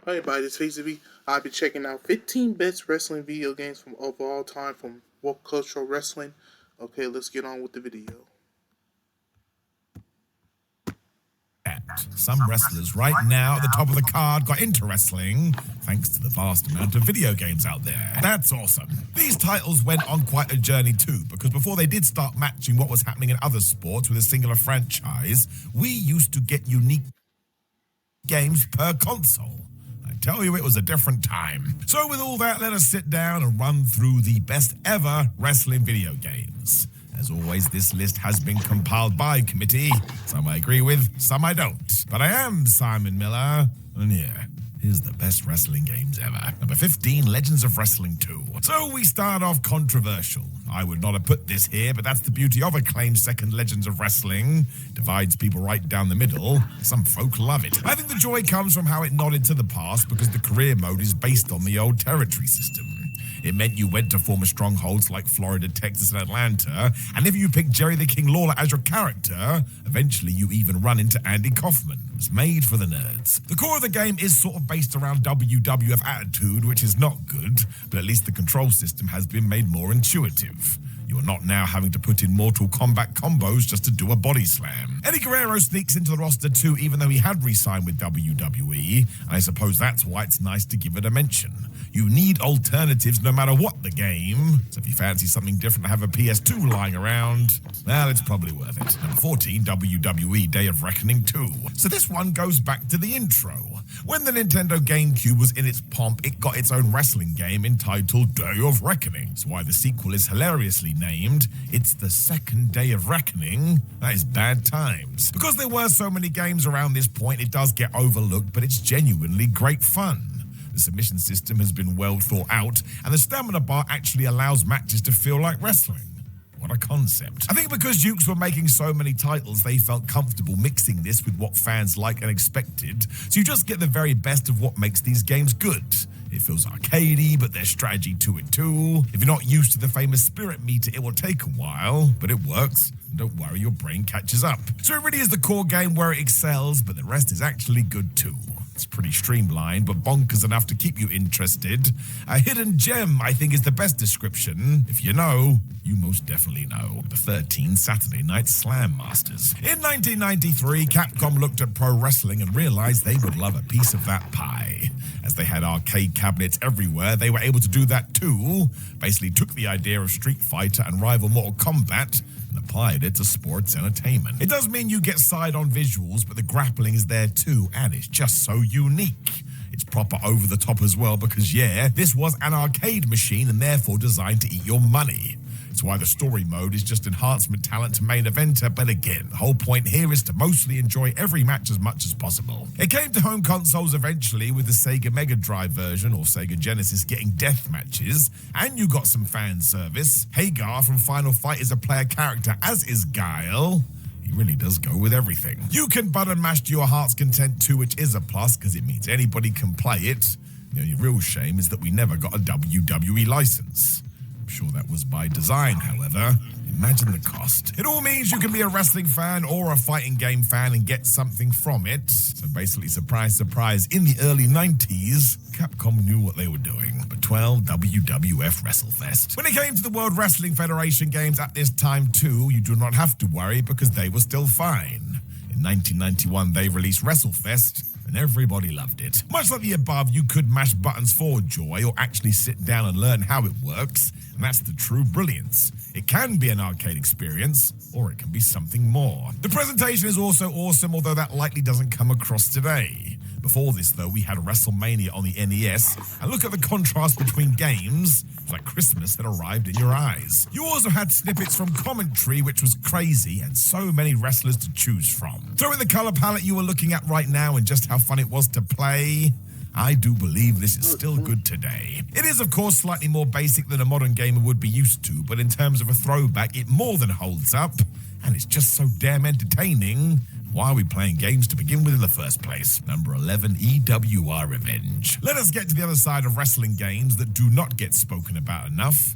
Hi everybody, this is HZB. I'll be checking out 15 best wrestling video games of all time from World Cultural Wrestling. Okay, let's get on with the video. Some wrestlers right now at the top of the card got into wrestling thanks to the vast amount of video games out there. That's awesome. These titles went on quite a journey too, because before they did start matching what was happening in other sports with a singular franchise, we used to get unique games per console. I tell you, it was a different time. So with all that, let us sit down and run through the best ever wrestling video games. As always, this list has been compiled by committee. Some I agree with, some I don't. But I am Simon Miller, and here's the best wrestling games ever. Number 15, Legends of Wrestling 2. So we start off controversial. I would not have put this here, but that's the beauty of acclaimed second Legends of Wrestling. Divides people right down the middle. Some folk love it. I think the joy comes from how it nodded to the past, because the career mode is based on the old territory system. It meant you went to former strongholds like Florida, Texas, and Atlanta, and if you picked Jerry the King Lawler as your character, eventually you even run into Andy Kaufman. It was made for the nerds. The core of the game is sort of based around WWF Attitude, which is not good, but at least the control system has been made more intuitive. You're not now having to put in Mortal Kombat combos just to do a body slam. Eddie Guerrero sneaks into the roster too, even though he had re-signed with WWE, and I suppose that's why it's nice to give it a mention. You need alternatives no matter what the game, so if you fancy something different to have a PS2 lying around, well, it's probably worth it. Number 14, WWE Day of Reckoning 2. So this one goes back to the intro. When the Nintendo GameCube was in its pomp, it got its own wrestling game entitled Day of Reckoning. That's why the sequel is hilariously named It's the Second Day of Reckoning. That is bad times. Because there were so many games around this point, it does get overlooked, but it's genuinely great fun. The submission system has been well thought out, and the stamina bar actually allows matches to feel like wrestling. What a concept. I think because Dukes were making so many titles, they felt comfortable mixing this with what fans like and expected, so you just get the very best of what makes these games good. It feels arcadey, but there's strategy to it too. If you're not used to the famous spirit meter, it will take a while, but it works. Don't worry, your brain catches up. So it really is the core game where it excels, but the rest is actually good too. It's pretty streamlined, but bonkers enough to keep you interested. A hidden gem, I think, is the best description. If you know, you most definitely know. The 13 Saturday Night Slam Masters. In 1993, Capcom looked at pro wrestling and realized they would love a piece of that pie. As they had arcade cabinets everywhere, they were able to do that too. Basically took the idea of Street Fighter and rival Mortal Kombat and applied it to sports entertainment. It does mean you get side-on visuals, but the grappling is there too, and it's just so unique. It's proper over the top as well because, this was an arcade machine and therefore designed to eat your money. It's why the story mode is just enhancement talent to main eventer, but again, the whole point here is to mostly enjoy every match as much as possible. It came to home consoles eventually with the Sega Mega Drive version or Sega Genesis getting death matches, and you got some fan service. Hagar from Final Fight is a player character, as is Guile. He really does go with everything. You can button mash to your heart's content too, which is a plus because it means anybody can play it. The only real shame is that we never got a WWE license. I'm sure that was by design, however. Imagine the cost. It all means you can be a wrestling fan or a fighting game fan and get something from it. So basically, surprise, surprise, in the early 90s, Capcom knew what they were doing. Number 12, WWF WrestleFest. When it came to the World Wrestling Federation games at this time too, you do not have to worry because they were still fine. In 1991, they released WrestleFest, and everybody loved it. Much like the above, you could mash buttons for joy or actually sit down and learn how it works, and that's the true brilliance. It can be an arcade experience, or it can be something more. The presentation is also awesome, although that likely doesn't come across today. Before this, though, we had WrestleMania on the NES, and look at the contrast between games. It's like Christmas had arrived in your eyes. You also had snippets from commentary, which was crazy, and so many wrestlers to choose from. Throw in the color palette you were looking at right now and just how fun it was to play. I do believe this is still good today. It is, of course, slightly more basic than a modern gamer would be used to, but in terms of a throwback, it more than holds up, and it's just so damn entertaining. Why are we playing games to begin with in the first place? Number 11, EWR Revenge. Let us get to the other side of wrestling games that do not get spoken about enough.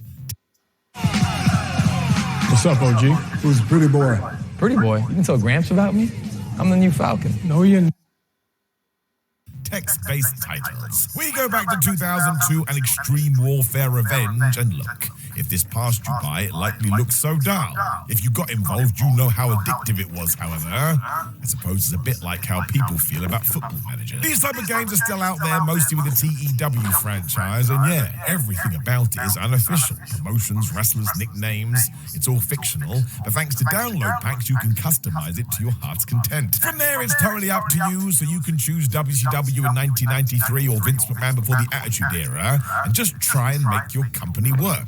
What's up, OG? Who's a pretty boy? Pretty boy? You can tell Gramps about me? I'm the new Falcon. No, you're text-based titles. We go back to 2002 and Extreme Warfare Revenge, and look, if this passed you by, it likely looks so dull. If you got involved, you know how addictive it was, however. I suppose it's a bit like how people feel about Football Manager. These type of games are still out there, mostly with the TEW franchise, and yeah, everything about it is unofficial. Promotions, wrestlers, nicknames, it's all fictional, but thanks to download packs, you can customize it to your heart's content. From there, it's totally up to you, so you can choose WCW in 1993 or Vince McMahon before the Attitude Era, and just try and make your company work.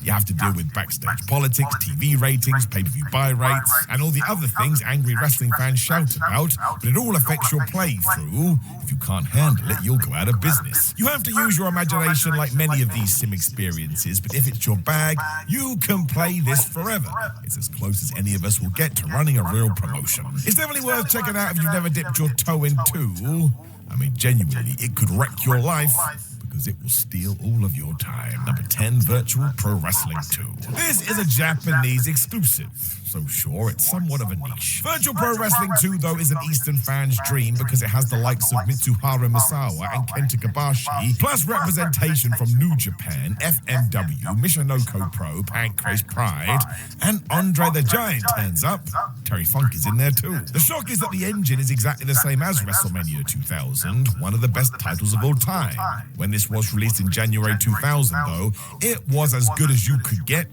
You have to deal with backstage politics, TV ratings, pay-per-view buy rates, and all the other things angry wrestling fans shout about, but it all affects your playthrough. If you can't handle it, you'll go out of business. You have to use your imagination like many of these sim experiences, but if it's your bag, you can play this forever. It's as close as any of us will get to running a real promotion. It's definitely worth checking out if you've never dipped your toe into. I mean, genuinely, it could wreck your life, because it will steal all of your time. Number 10, Virtual Pro Wrestling 2. This is a Japanese exclusive, so sure, it's somewhat of a niche. Virtual Pro Wrestling 2, though, is an Eastern fan's dream because it has the likes of Mitsuharu Misawa and Kenta Kobashi, plus representation from New Japan, FMW, Michinoku Pro, Pancrase Pride, and Andre the Giant turns up. Terry Funk is in there too. The shock is that the engine is exactly the same as WrestleMania 2000, one of the best titles of all time. When this was released in January 2000, though, it was as good as you could get,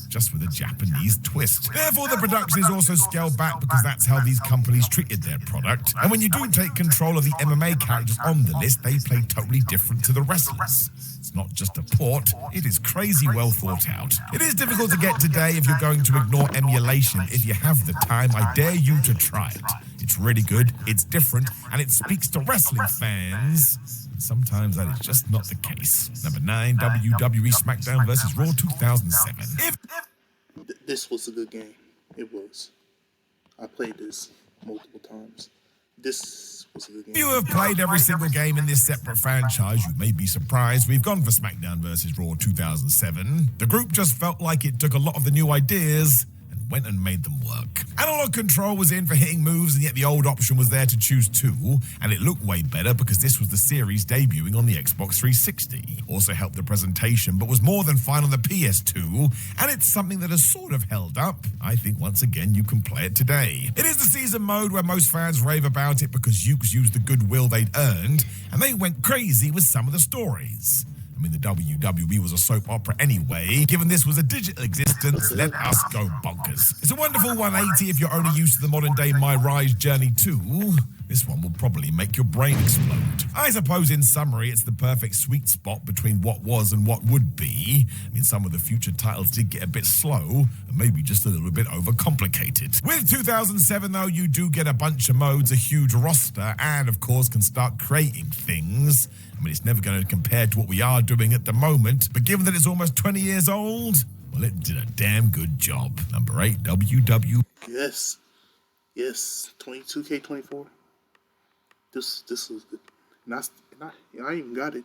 just with a Japanese twist. Therefore, the production is also scaled back because that's how these companies treated their product. And when you do take control of the MMA characters on the list, they play totally different to the wrestlers. It's not just a port, it is crazy well thought out. It is difficult to get today if you're going to ignore emulation. If you have the time, I dare you to try it. It's really good, it's different, and it speaks to wrestling fans. Sometimes that is just not the case. Number 9, WWE SmackDown vs. Raw 2007. This was a good game. It was. I played this multiple times. This was a good game. If you have played every single game in this separate franchise, you may be surprised we've gone for SmackDown vs. Raw 2007. The group just felt like it took a lot of the new ideas and went and made them work. Analog control was in for hitting moves, and yet the old option was there to choose two, and it looked way better because this was the series debuting on the Xbox 360. Also helped the presentation, but was more than fine on the PS2, and it's something that has sort of held up. I think once again you can play it today. It is the season mode where most fans rave about it because Ukes used the goodwill they'd earned, and they went crazy with some of the stories. I mean, the WWE was a soap opera anyway. Given this was a digital existence, let us go bonkers. It's a wonderful 180 if you're only used to the modern-day My Rise Journey 2. This one will probably make your brain explode. I suppose in summary, it's the perfect sweet spot between what was and what would be. I mean, some of the future titles did get a bit slow, and maybe just a little bit overcomplicated. With 2007, though, you do get a bunch of modes, a huge roster, and of course can start creating things. I mean, it's never going to compare to what we are doing at the moment, but given that it's almost 20 years old, well, it did a damn good job. Number 8, WW. Yes. 22K24. This was good. And I even got it.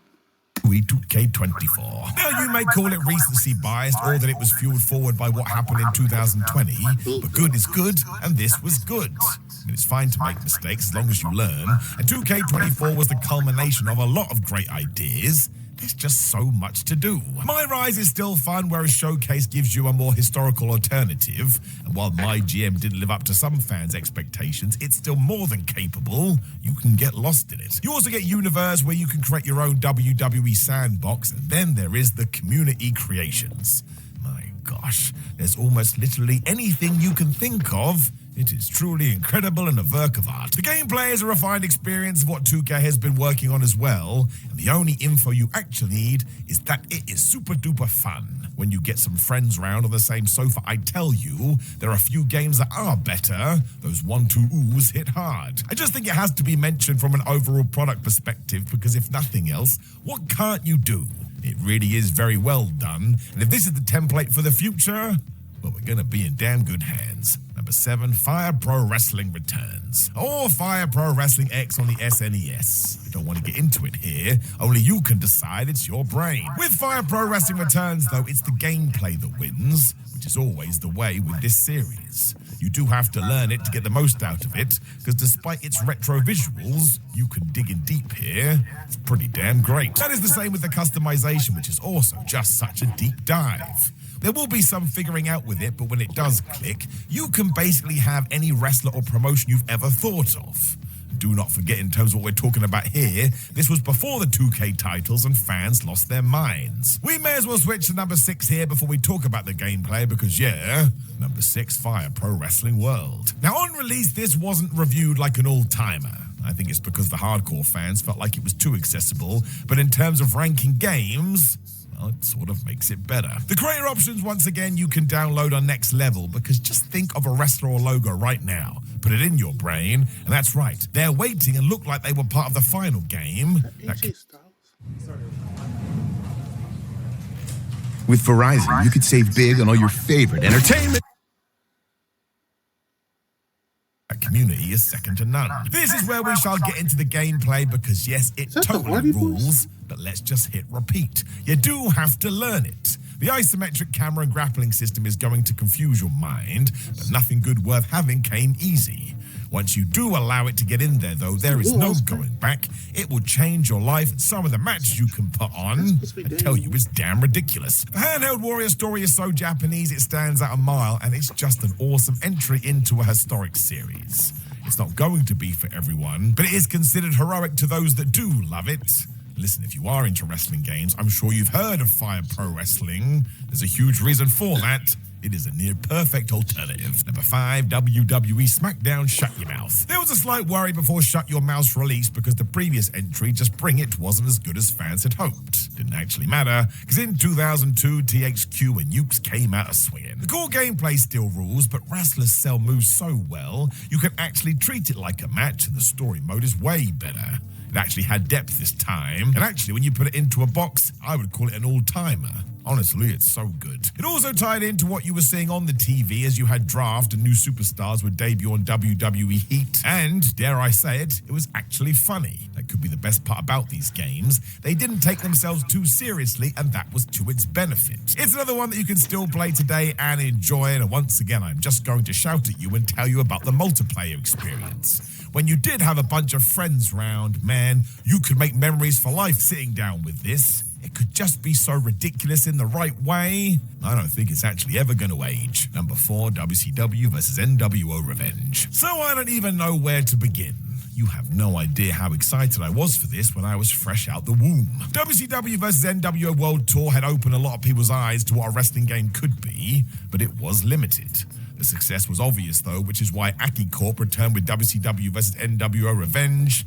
2K24. Now, you may call it recency biased or that it was fueled forward by what happened in 2020, but good is good, and this was good. I mean, it's fine to make mistakes as long as you learn, and 2K24 was the culmination of a lot of great ideas. There's just so much to do. My Rise is still fun, whereas Showcase gives you a more historical alternative. And while My GM didn't live up to some fans' expectations, it's still more than capable. You can get lost in it. You also get Universe, where you can create your own WWE sandbox, and then there is the community creations. My gosh, there's almost literally anything you can think of. It is truly incredible and a work of art. The gameplay is a refined experience of what 2K has been working on as well, and the only info you actually need is that it is super duper fun. When you get some friends round on the same sofa, I tell you, there are a few games that are better. Those 1-2-oohs hit hard. I just think it has to be mentioned from an overall product perspective, because if nothing else, what can't you do? It really is very well done, and if this is the template for the future, well, we're gonna be in damn good hands. Number 7, Fire Pro Wrestling returns. Or Fire Pro Wrestling X on the SNES. I don't want to get into it here, only you can decide, it's your brain. With Fire Pro Wrestling Returns, though, it's the gameplay that wins, which is always the way with this series. You do have to learn it to get the most out of it, because despite its retro visuals, you can dig in deep here. It's pretty damn great. That is the same with the customization, which is also just such a deep dive. There will be some figuring out with it, but when it does click, you can basically have any wrestler or promotion you've ever thought of. Do not forget, in terms of what we're talking about here, this was before the 2K titles and fans lost their minds. We may as well switch to number 6 here before we talk about the gameplay, because yeah, number 6, Fire Pro Wrestling World. Now on release, this wasn't reviewed like an all-timer. I think it's because the hardcore fans felt like it was too accessible, but in terms of ranking games, well, it sort of makes it better. The creator options, once again, you can download on Next Level, because just think of a wrestler or logo right now. Put it in your brain, and that's right. They're waiting and look like they were part of the final game. AJ Styles. With Verizon, you could save big on all your favorite entertainment. That community is second to none. This is where we shall get into the gameplay, because yes, it that the totally Hardy rules, but let's just hit repeat. You do have to learn it. The isometric camera and grappling system is going to confuse your mind, but nothing good worth having came easy. Once you do allow it to get in there, though, there is no going back. It will change your life, and some of the matches you can put on, I tell you, is damn ridiculous. The Handheld Warrior story is so Japanese, it stands out a mile, and it's just an awesome entry into a historic series. It's not going to be for everyone, but it is considered heroic to those that do love it. Listen, if you are into wrestling games, I'm sure you've heard of Fire Pro Wrestling. There's a huge reason for that. It is a near perfect alternative. Number 5, WWE SmackDown Shut Your Mouth. There was a slight worry before Shut Your Mouth's release, because the previous entry, Just Bring It, wasn't as good as fans had hoped. Didn't actually matter, because in 2002, THQ and Ukes came out a swinging. The core gameplay still rules, but wrestlers sell moves so well, you can actually treat it like a match, and the story mode is way better. It actually had depth this time, and actually when you put it into a box, I would call it an all-timer. Honestly, it's so good. It also tied into what you were seeing on the TV, as you had Draft and new superstars would debut on WWE Heat, and, dare I say it, it was actually funny. That could be the best part about these games. They didn't take themselves too seriously, and that was to its benefit. It's another one that you can still play today and enjoy, and once again, I'm just going to shout at you and tell you about the multiplayer experience. When you did have a bunch of friends round, man, you could make memories for life sitting down with this. It could just be so ridiculous in the right way. I don't think it's actually ever going to age. Number 4, WCW vs. NWO Revenge. So I don't even know where to begin. You have no idea how excited I was for this when I was fresh out the womb. WCW vs. NWO World Tour had opened a lot of people's eyes to what a wrestling game could be, but it was limited. The success was obvious, though, which is why Aki Corp returned with WCW vs. NWO Revenge.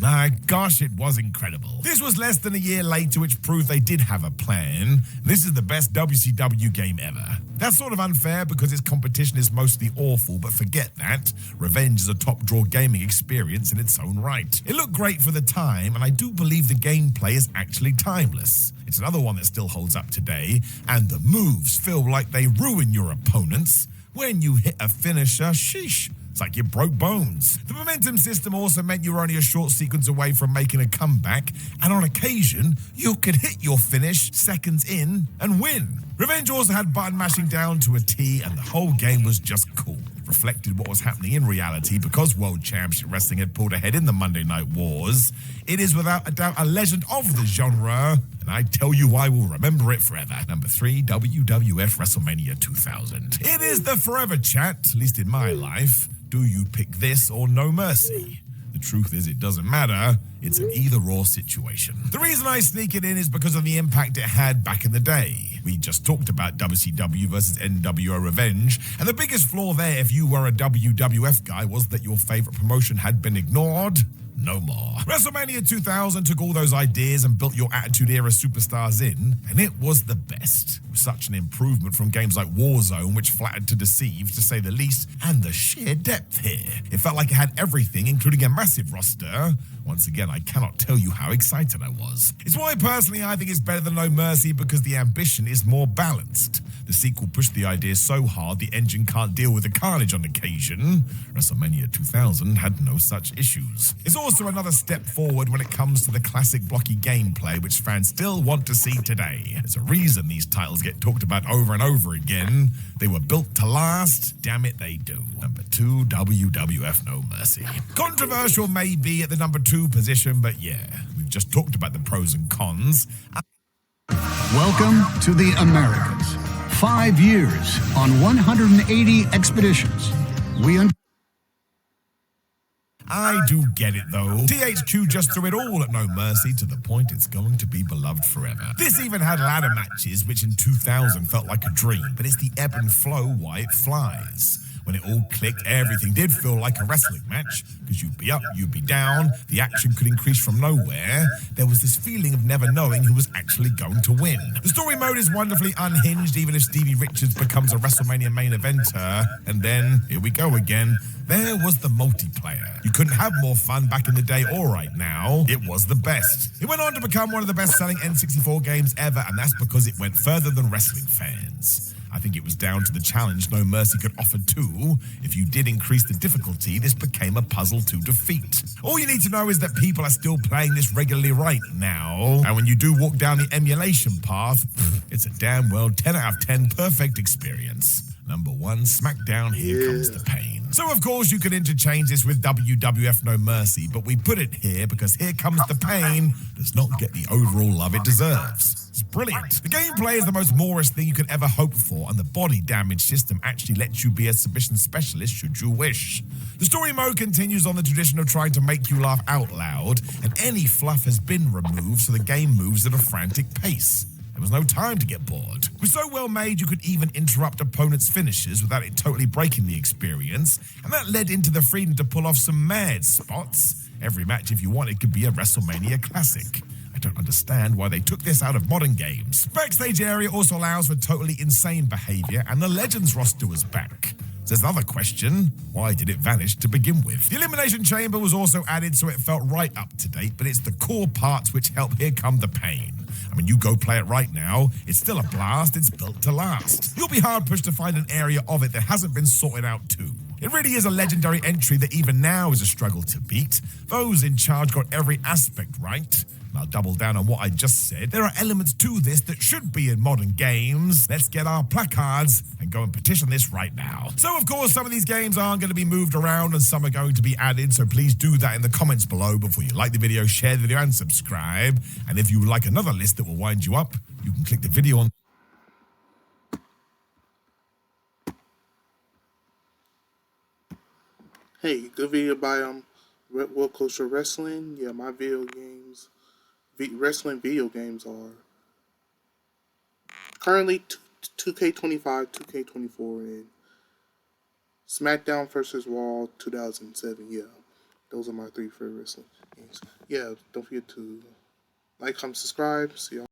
My gosh, it was incredible. This was less than a year later, which proved they did have a plan. This is the best WCW game ever. That's sort of unfair because its competition is mostly awful, but forget that. Revenge is a top-draw gaming experience in its own right. It looked great for the time, and I do believe the gameplay is actually timeless. It's another one that still holds up today, and the moves feel like they ruin your opponents. When you hit a finisher, sheesh, it's like you broke bones. The momentum system also meant you were only a short sequence away from making a comeback, and on occasion, you could hit your finish seconds in and win. Revenge also had button mashing down to a T, and the whole game was just cool. It reflected what was happening in reality because World Championship Wrestling had pulled ahead in the Monday Night Wars. It is without a doubt a legend of the genre, and I tell you I will remember it forever. Number 3, WWF WrestleMania 2000. It is the forever chat, at least in my life. Do you pick this or No Mercy? The truth is, it doesn't matter. It's an either-or situation. The reason I sneak it in is because of the impact it had back in the day. We just talked about WCW versus NWO Revenge, and the biggest flaw there, if you were a WWF guy, was that your favorite promotion had been ignored. No more. WrestleMania 2000 took all those ideas and built your Attitude Era superstars in, and it was the best. It was such an improvement from games like Warzone, which flattered to deceive, to say the least, and the sheer depth here. It felt like it had everything, including a massive roster. Once again, I cannot tell you how excited I was. It's why personally I think it's better than No Mercy, because the ambition is more balanced. The sequel pushed the idea so hard the engine can't deal with the carnage on occasion. WrestleMania 2000 had no such issues. It's also another step forward when it comes to the classic blocky gameplay which fans still want to see today. There's a reason these titles get talked about over and over again. They were built to last. Damn it, they do. Number 2, WWF No Mercy. Controversial maybe at the number 2 position, but yeah, we've just talked about the pros and cons. Welcome to the Americas. 5 years on 180 expeditions. I do get it though. THQ just threw it all at No Mercy to the point it's going to be beloved forever. This even had ladder matches, which in 2000 felt like a dream, but it's the ebb and flow why it flies. When it all clicked, everything did feel like a wrestling match, because you'd be up, you'd be down, the action could increase from nowhere. There was this feeling of never knowing who was actually going to win. The story mode is wonderfully unhinged, even if Stevie Richards becomes a WrestleMania main eventer. And then, here we go again, there was the multiplayer. You couldn't have more fun back in the day or right now. It was the best. It went on to become one of the best-selling N64 games ever, and that's because it went further than wrestling fans. I think it was down to the challenge No Mercy could offer too. If you did increase the difficulty, this became a puzzle to defeat. All you need to know is that people are still playing this regularly right now. And when you do walk down the emulation path, it's a damn well 10 out of 10 perfect experience. Number 1, SmackDown, Here Comes the Pain. So of course you could interchange this with WWF No Mercy, but we put it here because Here Comes the Pain does not get the overall love it deserves. It's brilliant. The gameplay is the most Morris thing you could ever hope for, and the body damage system actually lets you be a submission specialist should you wish. The story mode continues on the tradition of trying to make you laugh out loud, and any fluff has been removed so the game moves at a frantic pace. There was no time to get bored. It was so well made you could even interrupt opponents' finishes without it totally breaking the experience, and that led into the freedom to pull off some mad spots. Every match, if you wanted, could be a WrestleMania classic. I don't understand why they took this out of modern games. Backstage area also allows for totally insane behavior, and the Legends roster was back. There's another question, why did it vanish to begin with? The Elimination Chamber was also added so it felt right up to date, but it's the core parts which help Here Come the Pain. I mean, you go play it right now, it's still a blast, it's built to last. You'll be hard-pushed to find an area of it that hasn't been sorted out too. It really is a legendary entry that even now is a struggle to beat. Those in charge got every aspect right. And I'll double down on what I just said. There are elements to this that should be in modern games. Let's get our placards and go and petition this right now. So, of course, some of these games aren't going to be moved around and some are going to be added, so please do that in the comments below before you like the video, share the video, and subscribe. And if you would like another list that will wind you up, you can click the video on... Hey, good video by World Culture Wrestling. Yeah, my wrestling video games are currently 2K25, 2K24, and SmackDown vs. Raw 2007. Yeah, those are my 3 favorite wrestling games. Yeah, don't forget to like, comment, subscribe. See y'all.